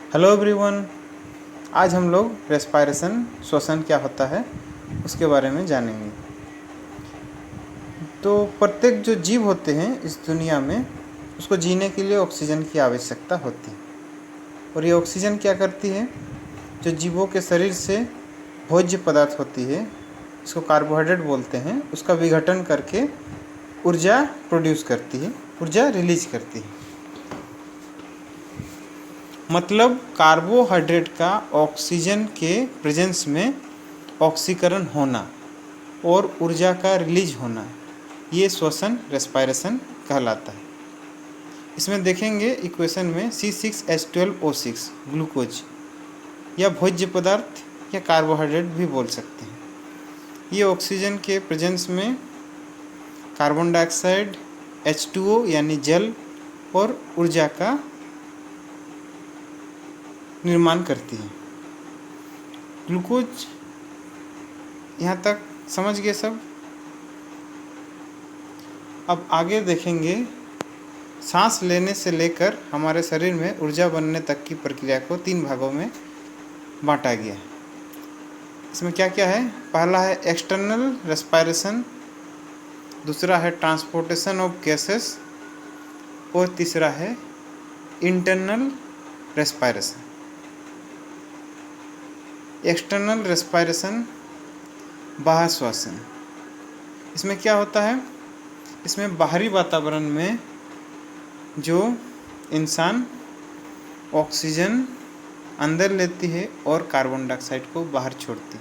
Hello everyone. आज हम लोग रेस्पायरेशन श्वसन क्या होता है उसके बारे में जानेंगे। तो प्रत्येक जो जीव होते हैं इस दुनिया में उसको जीने के लिए ऑक्सीजन की आवश्यकता होती है। और ये ऑक्सीजन क्या करती है, जो जीवों के शरीर से भोज्य पदार्थ होती है, इसको कार्बोहाइड्रेट बोलते हैं, उसका विघटन करके ऊर्जा प्रोड्यूस करती है, ऊर्जा रिलीज करती है। मतलब कार्बोहाइड्रेट का ऑक्सीजन के प्रेजेंस में ऑक्सीकरण होना और ऊर्जा का रिलीज होना, ये श्वसन रेस्पायरेशन कहलाता है। इसमें देखेंगे इक्वेशन में C6H12O6 ग्लूकोज या भोज्य पदार्थ या कार्बोहाइड्रेट भी बोल सकते हैं। ये ऑक्सीजन के प्रेजेंस में कार्बन डाइऑक्साइड H2O यानी जल और ऊर्जा का निर्माण करती है। ग्लूकोज यहाँ तक समझ गए सब। अब आगे देखेंगे सांस लेने से लेकर हमारे शरीर में ऊर्जा बनने तक की प्रक्रिया को 3 भागों में बांटा गया है। इसमें क्या क्या है? पहला है एक्सटर्नल रेस्पायरेशन, दूसरा है ट्रांसपोर्टेशन ऑफ गैसेस और तीसरा है इंटरनल रेस्पायरेशन। एक्सटर्नल रेस्पायरेशन बाह्य श्वसन। इसमें क्या होता है? इसमें बाहरी वातावरण में जो इंसान ऑक्सीजन अंदर लेती है और कार्बन डाइऑक्साइड को बाहर छोड़ती है,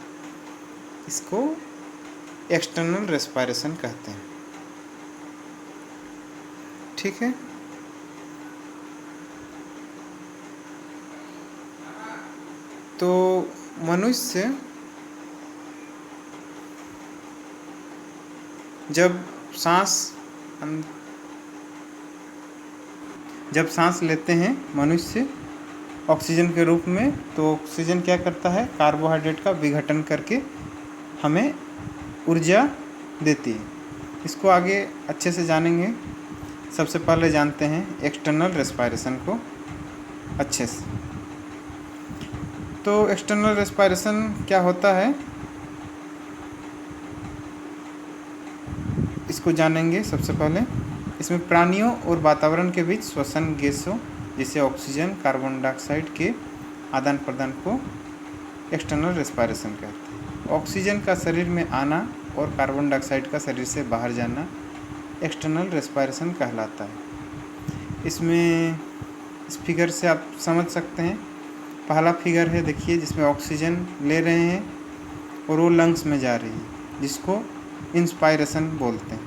इसको एक्सटर्नल रेस्पायरेशन कहते हैं। ठीक है। तो मनुष्य जब सांस लेते हैं मनुष्य ऑक्सीजन के रूप में, तो ऑक्सीजन क्या करता है? कार्बोहाइड्रेट का विघटन करके हमें ऊर्जा देती है। इसको आगे अच्छे से जानेंगे। सबसे पहले जानते हैं एक्सटर्नल रेस्पायरेशन को अच्छे से। तो एक्सटर्नल रेस्पायरेशन क्या होता है इसको जानेंगे। सबसे पहले इसमें प्राणियों और वातावरण के बीच श्वसन गैसों जैसे ऑक्सीजन कार्बन डाइऑक्साइड के आदान प्रदान को एक्सटर्नल रेस्पायरेशन कहते हैं। ऑक्सीजन का शरीर में आना और कार्बन डाइऑक्साइड का शरीर से बाहर जाना एक्सटर्नल रेस्पायरेशन कहलाता है। इसमें इस फिगर से आप समझ सकते हैं। पहला फिगर है, देखिए, जिसमें ऑक्सीजन ले रहे हैं और वो लंग्स में जा रही है, जिसको इंस्पायरेशन बोलते हैं।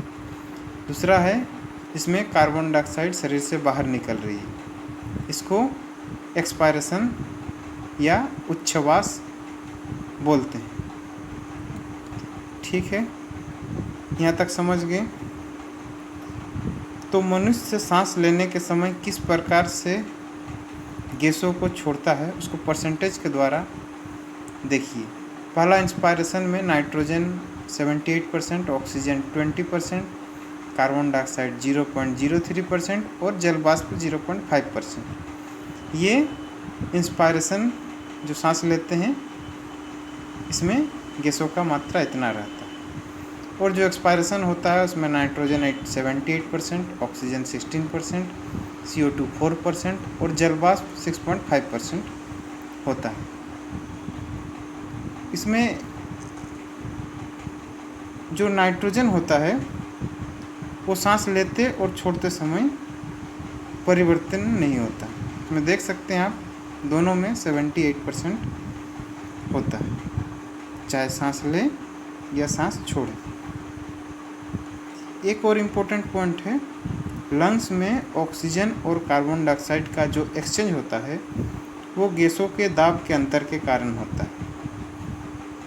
दूसरा है जिसमें कार्बन डाइऑक्साइड शरीर से बाहर निकल रही है, इसको एक्सपायरेशन या उच्छ्वास बोलते हैं। ठीक है, यहाँ तक समझ गए। तो मनुष्य सांस लेने के समय किस प्रकार से गैसों को छोड़ता है उसको परसेंटेज के द्वारा देखिए। पहला इंस्पायरेशन में नाइट्रोजन 78%, ऑक्सीजन 20%, कार्बन डाइऑक्साइड 0.03% और जल वाष्प 0.5%। ये इंस्पायरेशन जो सांस लेते हैं इसमें गैसों का मात्रा इतना रहता है। और जो एक्सपायरेशन होता है उसमें नाइट्रोजन 78%, ऑक्सीजन 16%, CO2 4% और जल वाष्प 6.5% होता है। इसमें जो नाइट्रोजन होता है वो सांस लेते और छोड़ते समय परिवर्तन नहीं होता। इसमें देख सकते हैं आप, दोनों में 78% होता है, चाहे सांस ले या सांस छोड़े। एक और इम्पोर्टेंट पॉइंट है, लंग्स में ऑक्सीजन और कार्बन डाइऑक्साइड का जो एक्सचेंज होता है वो गैसों के दाब के अंतर के कारण होता है,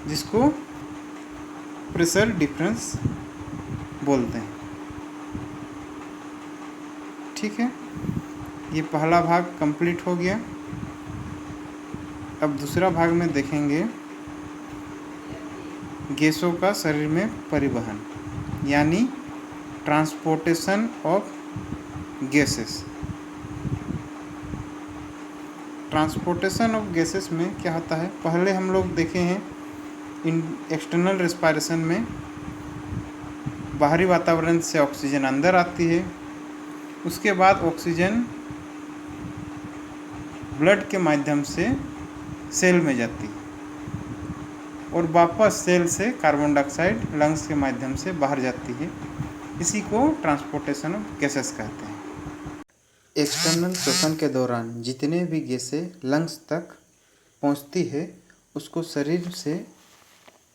जिसको प्रेशर डिफरेंस बोलते हैं। ठीक है, ये पहला भाग कंप्लीट हो गया। अब दूसरा भाग में देखेंगे गैसों का शरीर में परिवहन, यानी transportation of gases. Transportation of gases में क्या होता है, पहले हम लोग देखे हैं एक्सटर्नल रेस्पायरेशन में बाहरी वातावरण से ऑक्सीजन अंदर आती है, उसके बाद ऑक्सीजन ब्लड के माध्यम से सेल में जाती है और वापस सेल से कार्बन डाइऑक्साइड लंग्स के माध्यम से बाहर जाती है। इसी को ट्रांसपोर्टेशन ऑफ गैसेस कहते हैं। एक्सटर्नल श्वसन के दौरान जितने भी गैसें लंग्स तक पहुंचती है उसको शरीर से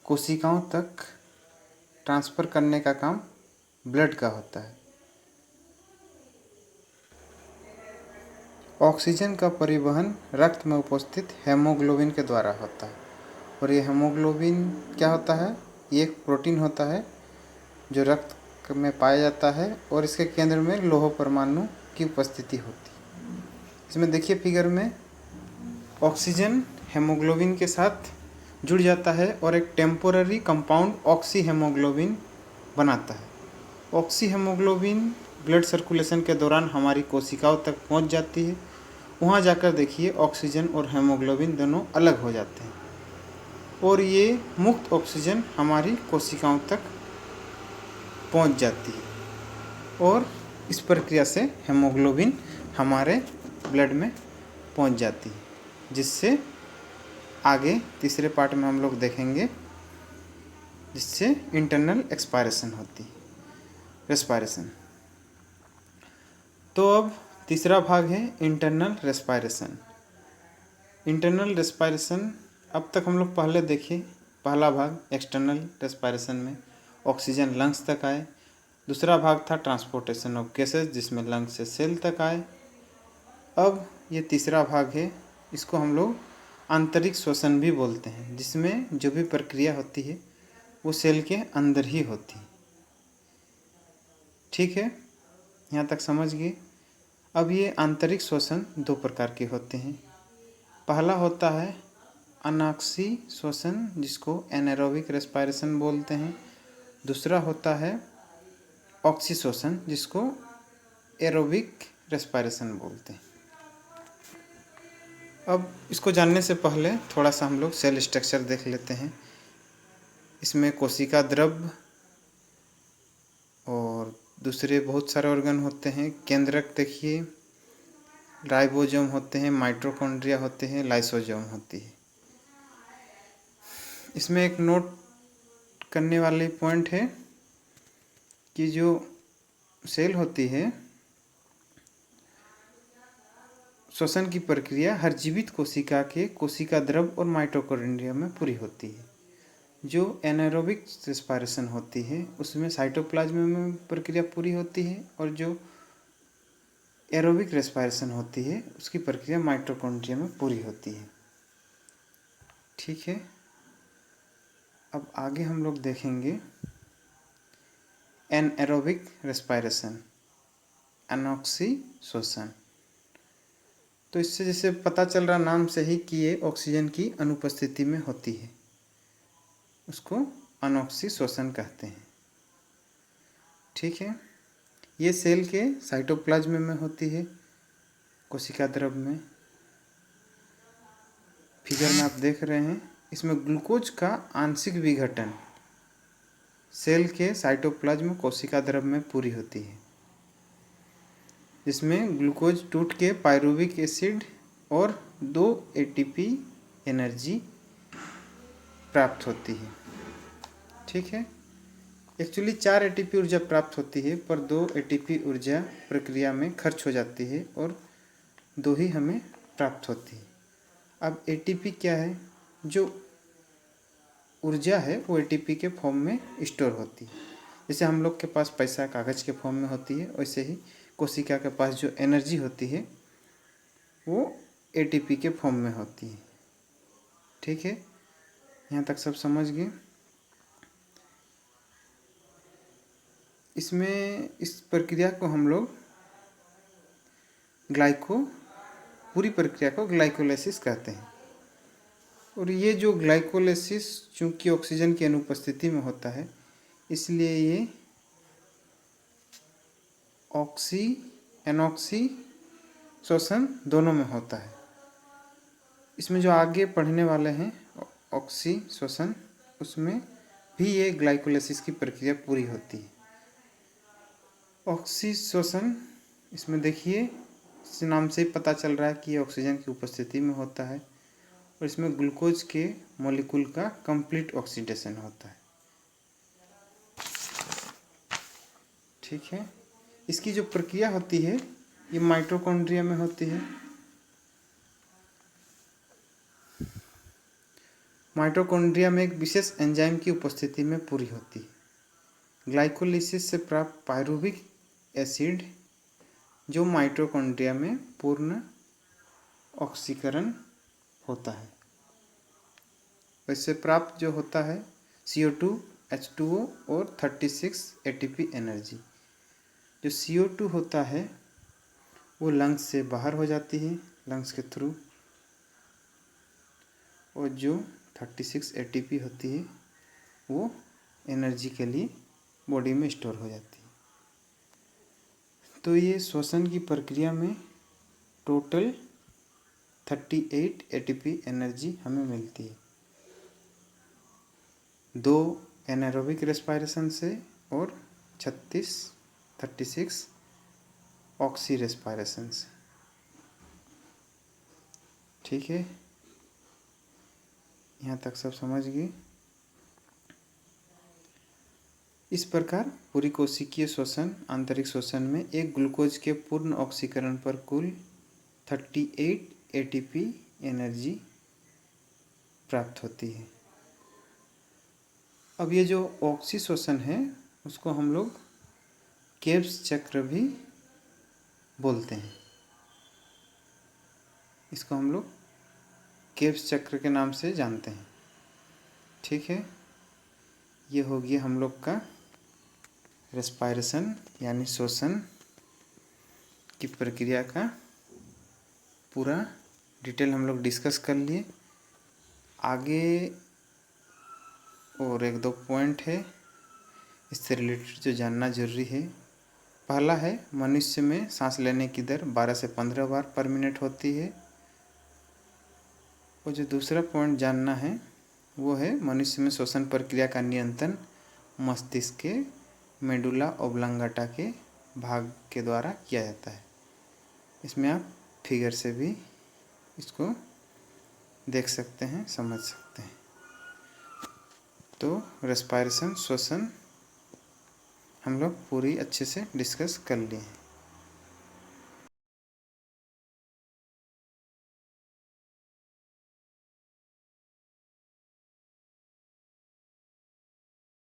कोशिकाओं तक ट्रांसफ़र करने का काम ब्लड का होता है। ऑक्सीजन का परिवहन रक्त में उपस्थित हेमोग्लोबिन के द्वारा होता है और ये हेमोग्लोबिन क्या होता है, ये एक प्रोटीन होता है जो रक्त में पाया जाता है और इसके केंद्र में लौह परमाणु की उपस्थिति होती है। इसमें देखिए फिगर में ऑक्सीजन हेमोग्लोबिन के साथ जुड़ जाता है और एक टेम्पोररी कंपाउंड ऑक्सी हेमोग्लोबिन बनाता है। ऑक्सी हेमोग्लोबिन ब्लड सर्कुलेशन के दौरान हमारी कोशिकाओं तक पहुंच जाती है। वहां जाकर देखिए ऑक्सीजन और हेमोग्लोबिन दोनों अलग हो जाते हैं और ये मुक्त ऑक्सीजन हमारी कोशिकाओं तक पहुंच जाती है और इस प्रक्रिया से हेमोग्लोबिन हमारे ब्लड में पहुंच जाती है, जिससे आगे तीसरे पार्ट में हम लोग देखेंगे, जिससे इंटरनल एक्सपायरेशन होती है, रेस्पायरेशन। तो अब तीसरा भाग है इंटरनल रेस्पायरेशन। इंटरनल रेस्पायरेशन अब तक हम लोग पहले देखे, पहला भाग एक्सटर्नल रेस्पायरेशन में ऑक्सीजन लंग्स तक आए, दूसरा भाग था ट्रांसपोर्टेशन ऑफ गैसेस जिसमें लंग्स से सेल तक आए। अब ये तीसरा भाग है, इसको हम लोग आंतरिक श्वसन भी बोलते हैं, जिसमें जो भी प्रक्रिया होती है वो सेल के अंदर ही होती है। ठीक है, यहाँ तक समझ गए। अब ये आंतरिक श्वसन दो प्रकार के होते हैं। पहला होता है अनाक्सी श्वसन जिसको एनारोबिक रेस्पायरेशन बोलते हैं, दूसरा होता है ऑक्सी श्वसन जिसको एरोबिक रेस्पायरेशन बोलते हैं। अब इसको जानने से पहले थोड़ा सा हम लोग सेल स्ट्रक्चर देख लेते हैं। इसमें कोशिका द्रव्य और दूसरे बहुत सारे ऑर्गन होते हैं। केंद्रक देखिए, राइबोसोम होते हैं, माइटोकॉन्ड्रिया होते हैं, लाइसोसोम होती है। इसमें एक नोट करने वाली पॉइंट है कि जो सेल होती है, श्वसन की प्रक्रिया हर जीवित कोशिका के कोशिका द्रव्य और माइटोकॉन्ड्रिया में पूरी होती है। जो एनारोबिक रेस्पायरेशन होती है उसमें साइटोप्लाज्म में प्रक्रिया पूरी होती है और जो एरोबिक रेस्पायरेशन होती है उसकी प्रक्रिया माइटोकॉन्ड्रिया में पूरी होती है। ठीक है, अब आगे हम लोग देखेंगे एनएरोबिक रेस्पायरेशन, अनॉक्सी श्वसन। तो इससे जैसे पता चल रहा नाम से ही कि ये ऑक्सीजन की अनुपस्थिति में होती है, उसको अनॉक्सी श्वसन कहते हैं। ठीक है, ये सेल के साइटोप्लाज्म में होती है, कोशिका द्रव्य में। फिगर में आप देख रहे हैं, इसमें ग्लूकोज का आंशिक विघटन सेल के साइटोप्लाज्म कोशिका द्रव्य में पूरी होती है, जिसमें ग्लूकोज टूट के पायरुविक एसिड और 2 एटीपी एनर्जी प्राप्त होती है। ठीक है, एक्चुअली 4 एटीपी ऊर्जा प्राप्त होती है, पर 2 एटीपी ऊर्जा प्रक्रिया में खर्च हो जाती है और 2 ही हमें प्राप्त होती है। अब एटीपी क्या है, जो ऊर्जा है वो एटीपी के फॉर्म में स्टोर होती है। जैसे हम लोग के पास पैसा कागज़ के फॉर्म में होती है, वैसे ही कोशिका के पास जो एनर्जी होती है वो एटीपी के फॉर्म में होती है। ठीक है, यहाँ तक सब समझ गए। इसमें इस प्रक्रिया को हम लोग पूरी प्रक्रिया को ग्लाइकोलाइसिस कहते हैं। और ये जो ग्लाइकोलाइसिस चूँकि ऑक्सीजन की अनुपस्थिति में होता है, इसलिए ये ऑक्सी एनॉक्सी श्वसन दोनों में होता है। इसमें जो आगे पढ़ने वाले हैं ऑक्सी श्वसन, उसमें भी ये ग्लाइकोलाइसिस की प्रक्रिया पूरी होती है। ऑक्सी श्वसन, इसमें देखिए इस नाम से पता चल रहा है कि ये ऑक्सीजन की उपस्थिति में होता है और इसमें ग्लूकोज के मॉलिक्यूल का कंप्लीट ऑक्सीडेशन होता है। ठीक है, इसकी जो प्रक्रिया होती है ये माइटोकॉन्ड्रिया में होती है। माइटोकॉन्ड्रिया में एक विशेष एंजाइम की उपस्थिति में पूरी होती है। ग्लाइकोलाइसिस से प्राप्त पायरुविक एसिड जो माइटोकॉन्ड्रिया में पूर्ण ऑक्सीकरण होता है, वैसे प्राप्त जो होता है CO2, H2O और 36 ATP एनर्जी। जो CO2 होता है वो लंग्स से बाहर हो जाती है, लंग्स के थ्रू, और जो 36 ATP होती है वो एनर्जी के लिए बॉडी में स्टोर हो जाती है। तो ये श्वसन की प्रक्रिया में टोटल 38 ATP एनर्जी हमें मिलती है, 2 एनारोबिक रेस्पायरेशन से और 36 ऑक्सी रेस्पायरेशन से। ठीक है, यहाँ तक सब समझ गए। इस प्रकार पूरी कोशिकीय श्वसन आंतरिक श्वसन में एक ग्लूकोज के पूर्ण ऑक्सीकरण पर कुल 38 ATP एनर्जी प्राप्त होती है। अब ये जो ऑक्सी श्वसन है उसको हम लोग केब्स चक्र भी बोलते हैं। इसको हम लोग केब्स चक्र के नाम से जानते हैं। ठीक है, ये हो गया हम लोग का रेस्पायरेशन यानी श्वसन की प्रक्रिया का पूरा डिटेल हम लोग डिस्कस कर लिए। आगे और 1-2 पॉइंट है इससे रिलेटेड जो जानना जरूरी है। पहला है, मनुष्य में सांस लेने की दर 12 से 15 बार पर मिनट होती है। और जो दूसरा पॉइंट जानना है वो है, मनुष्य में श्वसन प्रक्रिया का नियंत्रण मस्तिष्क के मेडुला ओब्लांगाटा के भाग के द्वारा किया जाता है। इसमें आप फिगर से भी इसको देख सकते हैं, समझ सकते हैं। तो रेस्पायरेशन श्वसन हम लोग पूरी अच्छे से डिस्कस कर लिए हैं।